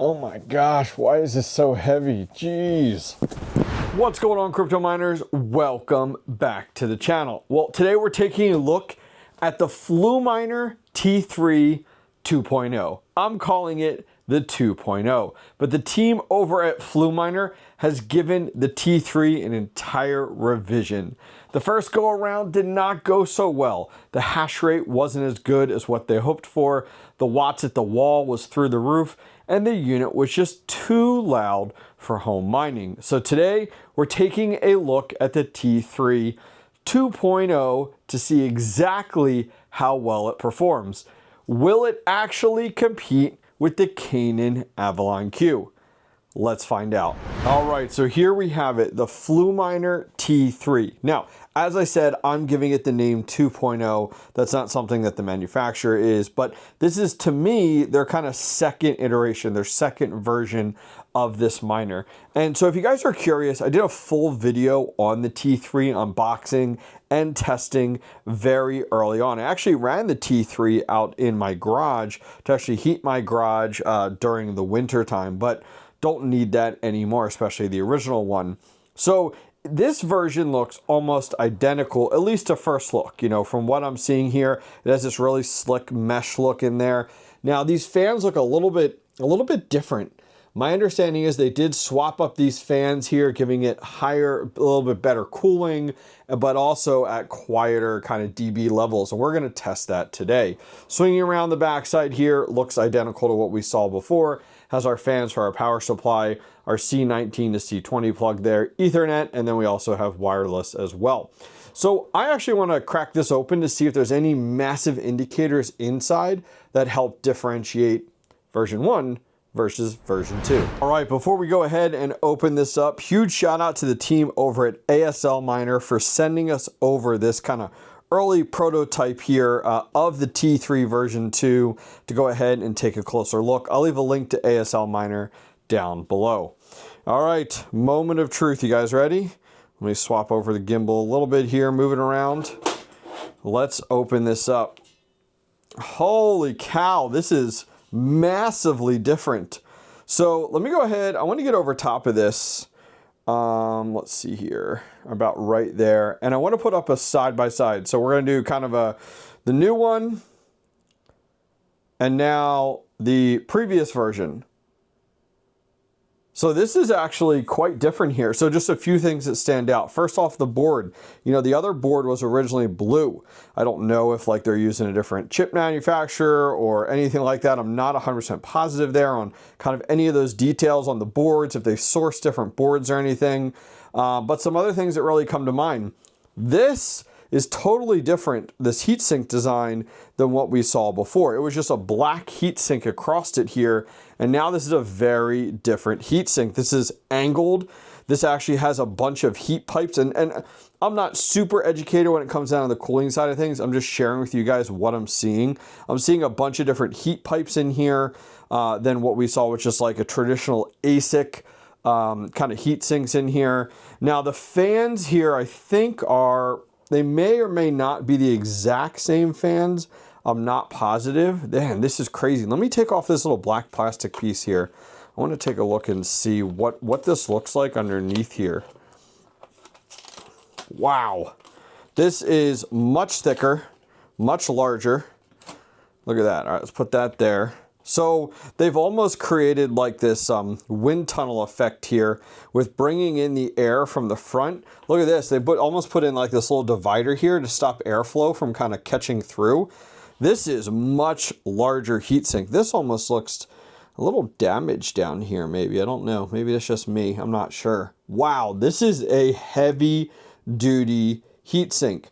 Oh my gosh, why is this so heavy? Jeez. What's going on, crypto miners? Welcome back to the channel. Well, today we're taking a look at the Fluminer T3 2.0. I'm calling it the 2.0, but the team over at Fluminer has given the T3 an entire revision. The first go around did not go so well. The hash rate wasn't as good as what they hoped for. The watts at the wall was through the roof, and the unit was just too loud for home mining. So today we're taking a look at the T3 2.0 to see exactly how well it performs. Will it actually compete with the Canaan Avalon Q? Let's find out. All right, so here we have it, the Fluminer T3. Now, as I said, I'm giving it the name 2.0. That's not something that the manufacturer is, but this is, to me, their kind of second iteration, their second version of this miner. And so if you guys are curious, I did a full video on the T3 unboxing and testing very early on. I actually ran the T3 out in my garage to actually heat my garage during the winter time, but don't need that anymore, especially the original one. So this version looks almost identical, at least to first look. You know, from what I'm seeing here, it has this really slick mesh look in there. Now these fans look a little bit different. My understanding is they did swap up these fans here, giving it higher, a little bit better cooling, but also at quieter kind of dB levels. And we're going to test that today. Swinging around the backside here looks identical to what we saw before. Has our fans for our power supply, our C19 to C20 plug there, Ethernet, and then we also have wireless as well. So I actually want to crack this open to see if there's any massive indicators inside that help differentiate version 1 versus version 2. All right, before we go ahead and open this up, huge shout out to the team over at ASL Miner for sending us over this kind of early prototype here of the T3 version 2 to go ahead and take a closer look. I'll leave a link to ASL Miner down below. All right, moment of truth. You guys ready? Let me swap over the gimbal a little bit here, moving around. Let's open this up. Holy cow, this is massively different. So let me go ahead. I want to get over top of this. Let's see here, about right there. And I want to put up a side by side. So we're going to do kind of the new one and now the previous version. So this is actually quite different here. So just a few things that stand out. First off, the board. You know, the other board was originally blue. I don't know if like they're using a different chip manufacturer or anything like that. I'm not 100% positive there on kind of any of those details on the boards, if they source different boards or anything. But some other things that really come to mind. This is totally different, this heatsink design, than what we saw before. It was just a black heatsink across it here, and now this is a very different heatsink. This is angled. This actually has a bunch of heat pipes, and I'm not super educated when it comes down to the cooling side of things. I'm just sharing with you guys what I'm seeing. I'm seeing a bunch of different heat pipes in here than what we saw, which is like a traditional ASIC kind of heat sinks in here. Now the fans here, I think they may or may not be the exact same fans. I'm not positive. Man, this is crazy. Let me take off this little black plastic piece here. I want to take a look and see what this looks like underneath here. Wow. This is much thicker, much larger. Look at that. All right, let's put that there. So they've almost created like this wind tunnel effect here with bringing in the air from the front. Look at this. They almost put in like this little divider here to stop airflow from kind of catching through. This is much larger heatsink. This almost looks a little damaged down here maybe. I don't know. Maybe it's just me. I'm not sure. Wow, this is a heavy duty heatsink.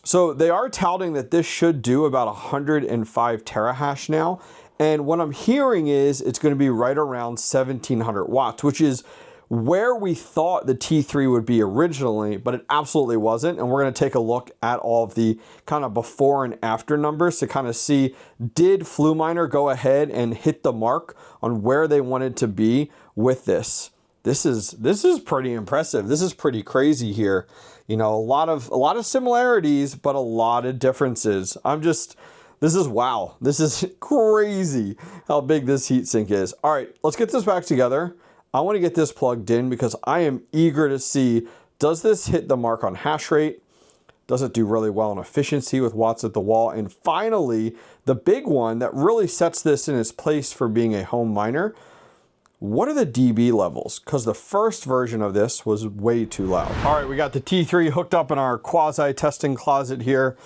So they are touting that this should do about 105 terahash now. And what I'm hearing is it's going to be right around 1700 watts, which is where we thought the T3 would be originally, but it absolutely wasn't. And we're going to take a look at all of the kind of before and after numbers to kind of see, did Fluminer go ahead and hit the mark on where they wanted to be with this? This is pretty impressive. This is pretty crazy here. You know, a lot of similarities, but a lot of differences. This is wow. This is crazy how big this heatsink is. All right, let's get this back together. I want to get this plugged in because I am eager to see, does this hit the mark on hash rate? Does it do really well on efficiency with watts at the wall? And finally, the big one that really sets this in its place for being a home miner, what are the dB levels? Because the first version of this was way too loud. All right, we got the T3 hooked up in our quasi testing closet here.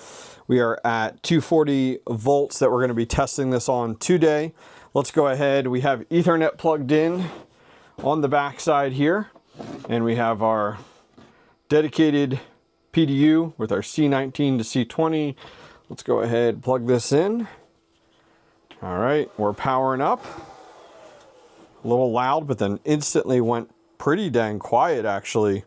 We are at 240 volts that we're going to be testing this on today. Let's go ahead. We have Ethernet plugged in on the back side here, and we have our dedicated PDU with our C19 to C20. Let's go ahead, plug this in. All right, we're powering up. A little loud, but then instantly went pretty dang quiet actually.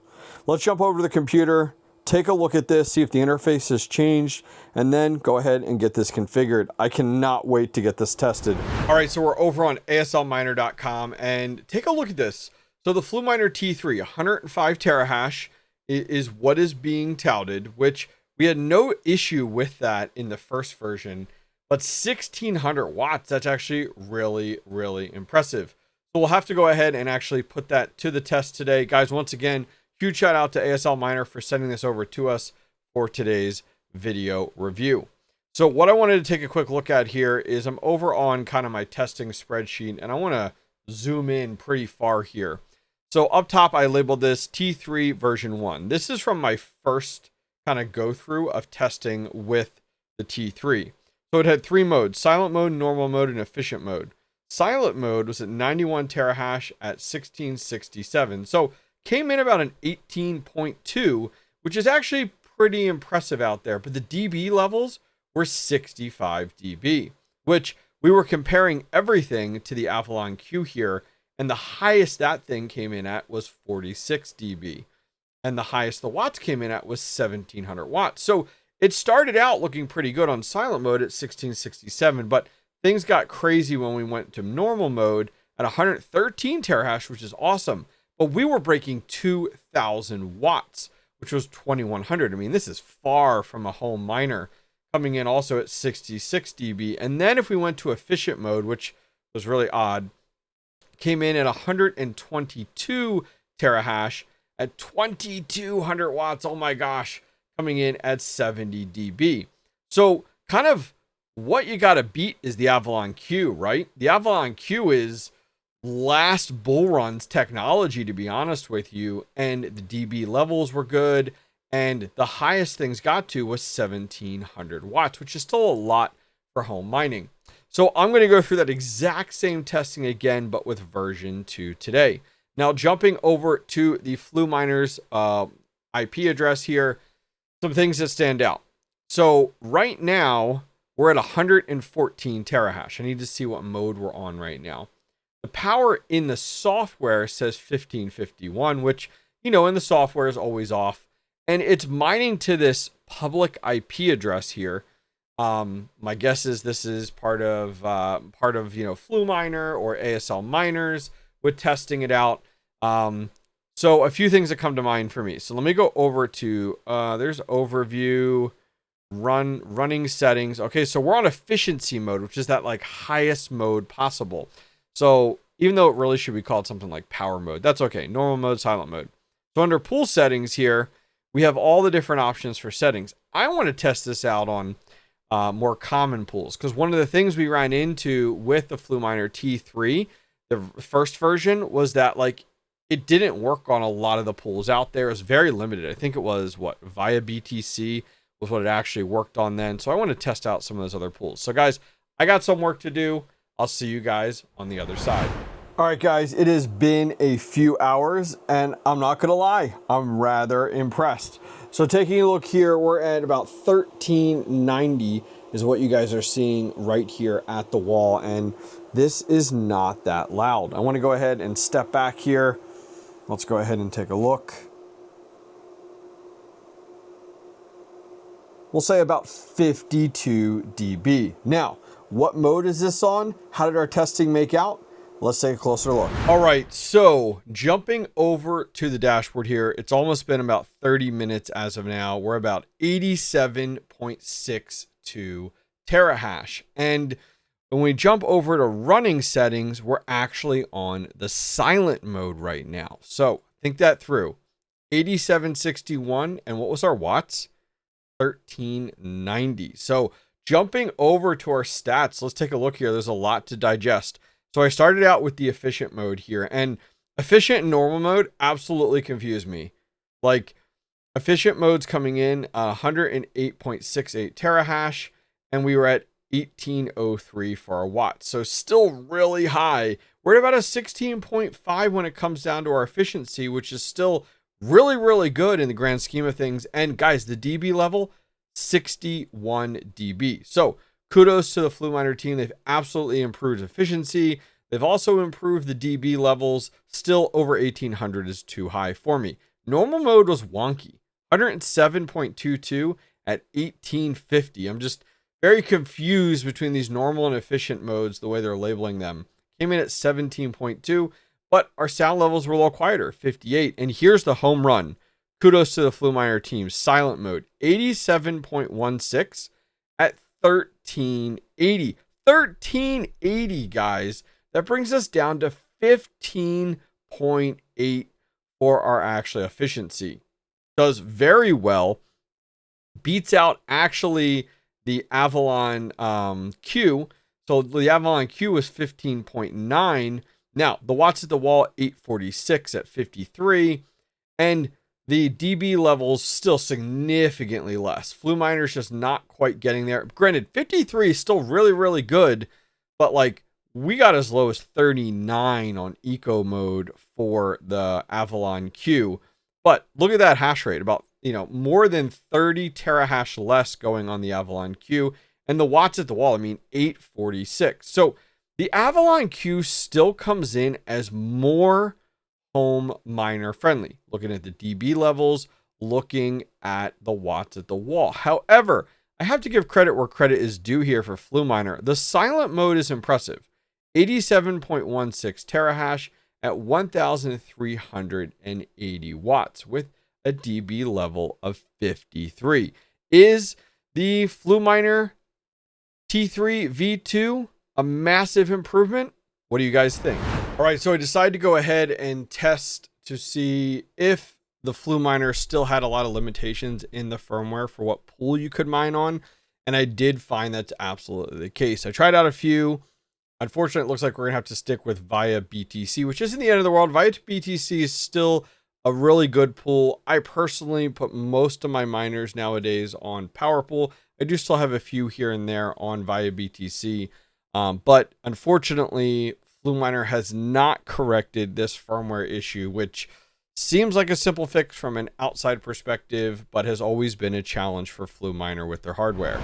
Let's jump over to the computer, take a look at this, see if the interface has changed, and then go ahead and get this configured. I cannot wait to get this tested. All right, so we're over on aslminer.com and take a look at this. So the Fluminer T3, 105 terahash is what is being touted, which we had no issue with that in the first version, but 1600 watts, that's actually really, really impressive. So we'll have to go ahead and actually put that to the test today. Guys, once again, huge shout out to ASL Miner for sending this over to us for today's video review. So what I wanted to take a quick look at here is I'm over on kind of my testing spreadsheet, and I want to zoom in pretty far here. So up top, I labeled this T3 version 1. This is from my first kind of go through of testing with the T3. So it had 3 modes: silent mode, normal mode, and efficient mode. Silent mode was at 91 terahash at 1667. So came in about an 18.2, which is actually pretty impressive out there. But the dB levels were 65 dB, which we were comparing everything to the Avalon Q here. And the highest that thing came in at was 46 dB. And the highest the watts came in at was 1700 watts. So it started out looking pretty good on silent mode at 1667, but things got crazy when we went to normal mode at 113 terahash, which is awesome. But we were breaking 2000 watts, which was 2100. I mean, this is far from a home miner, coming in also at 66 dB. And then if we went to efficient mode, which was really odd, came in at 122 terahash at 2200 watts. Oh my gosh, coming in at 70 dB. So kind of what you got to beat is the Avalon Q, right? The Avalon Q is last bull run's technology, to be honest with you, and the dB levels were good, and the highest things got to was 1700 watts, which is still a lot for home mining. So I'm going to go through that exact same testing again, but with version 2 today. Now jumping over to the Fluminer's IP address here, some things that stand out. So right now we're at 114 terahash. I need to see what mode we're on right now. The power in the software says 1551, which, you know, in the software is always off. And it's mining to this public IP address here. My guess is this is part of Fluminer or ASL miners with testing it out. So a few things that come to mind for me. So let me go over to, there's overview, running settings. Okay, so we're on efficiency mode, which is that like highest mode possible. So even though it really should be called something like power mode, that's okay. Normal mode, silent mode. So under pool settings here, we have all the different options for settings. I want to test this out on more common pools, because one of the things we ran into with the Fluminer T3, the first version, was that like it didn't work on a lot of the pools out there. It was very limited. I think it was via BTC was what it actually worked on then. So I want to test out some of those other pools. So guys, I got some work to do. I'll see you guys on the other side. All right, guys, it has been a few hours, and I'm not gonna lie, I'm rather impressed. So taking a look here, we're at about 1390 is what you guys are seeing right here at the wall, and this is not that loud. I wanna go ahead and step back here. Let's go ahead and take a look. We'll say about 52 dB. Now, what mode is this on? How did our testing make out? Let's take a closer look. All right, so jumping over to the dashboard here, it's almost been about 30 minutes as of now. We're about 87.62 terahash. And when we jump over to running settings, we're actually on the silent mode right now. So think that through. 8761, and what was our watts? 1390. So jumping over to our stats, let's take a look here. There's a lot to digest. So I started out with the efficient mode here, and efficient and normal mode absolutely confused me. Like, efficient mode's coming in 108.68 terahash, and we were at 1803 for our watts. So still really high. We're at about a 16.5 when it comes down to our efficiency, which is still really, really good in the grand scheme of things. And guys, the dB level, 61 dB. So kudos to the Fluminer team. They've absolutely improved efficiency. They've also improved the dB levels. Still over 1800 is too high for me. Normal mode was wonky. 107.22 at 1850. I'm just very confused between these normal and efficient modes, the way they're labeling them. Came in at 17.2, but our sound levels were a little quieter, 58. And here's the home run. Kudos to the Fluminer team. Silent mode, 87.16 at 1380. 1380, guys. That brings us down to 15.8 for our actual efficiency. Does very well. Beats out actually the Avalon Q. So the Avalon Q was 15.9. Now, the watts at the wall, 846 at 53. And the dB levels still significantly less. Fluminer's just not quite getting there. Granted, 53 is still really, really good. But like, we got as low as 39 on eco mode for the Avalon Q. But look at that hash rate, about, more than 30 terahash less going on the Avalon Q. And the watts at the wall, 846. So the Avalon Q still comes in as more home miner friendly. Looking at the dB levels, looking at the watts at the wall. However, I have to give credit where credit is due here for Fluminer. The silent mode is impressive. 87.16 terahash at 1,380 watts with a dB level of 53. Is the Fluminer T3 V2 a massive improvement? What do you guys think? All right, so I decided to go ahead and test to see if the Fluminer still had a lot of limitations in the firmware for what pool you could mine on. And I did find that's absolutely the case. I tried out a few. Unfortunately, it looks like we're gonna have to stick with Via BTC, which isn't the end of the world. Via BTC is still a really good pool. I personally put most of my miners nowadays on PowerPool. I do still have a few here and there on Via BTC. But unfortunately, Fluminer has not corrected this firmware issue, which seems like a simple fix from an outside perspective, but has always been a challenge for Fluminer with their hardware.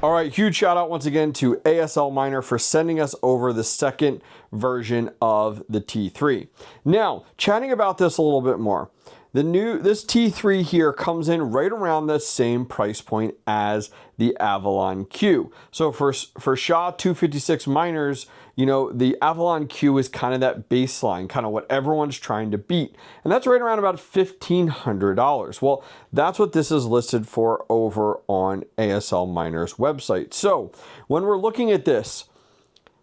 All right, huge shout out once again to ASL Miner for sending us over the second version of the T3. Now, chatting about this a little bit more. This T3 here comes in right around the same price point as the Avalon Q. So for SHA-256 miners, the Avalon Q is kind of that baseline, kind of what everyone's trying to beat. And that's right around about $1,500. Well, that's what this is listed for over on ASL Miner's website. So when we're looking at this,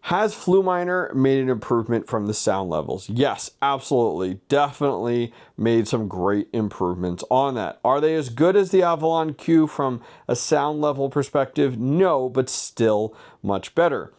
has Fluminer made an improvement from the sound levels? Yes, absolutely. Definitely made some great improvements on that. Are they as good as the Avalon Q from a sound level perspective? No, but still much better.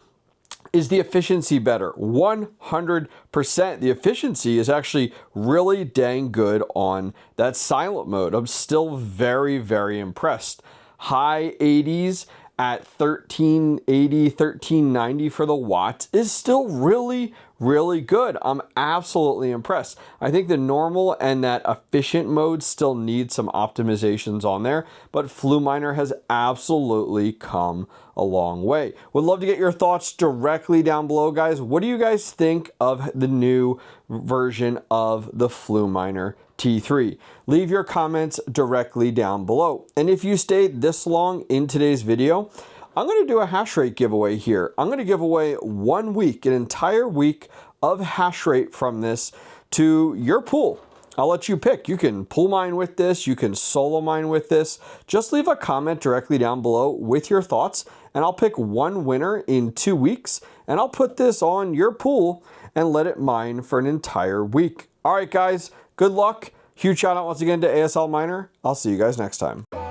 Is the efficiency better? 100%. The efficiency is actually really dang good on that silent mode. I'm still very, very impressed. High 80s at 1380, 1390 for the watts is still really, really good. I'm absolutely impressed. I think the normal and that efficient mode still need some optimizations on there, but Fluminer has absolutely come a long way. Would love to get your thoughts directly down below, guys. What do you guys think of the new version of the Fluminer T3? Leave your comments directly down below. And if you stayed this long in today's video, I'm going to do a hash rate giveaway here. I'm going to give away 1 week, an entire week of hash rate from this to your pool. I'll let you pick. You can pool mine with this, you can solo mine with this. Just leave a comment directly down below with your thoughts, and I'll pick one winner in 2 weeks, and I'll put this on your pool and let it mine for an entire week. All right, guys, good luck. Huge shout out once again to ASL Miner. I'll see you guys next time.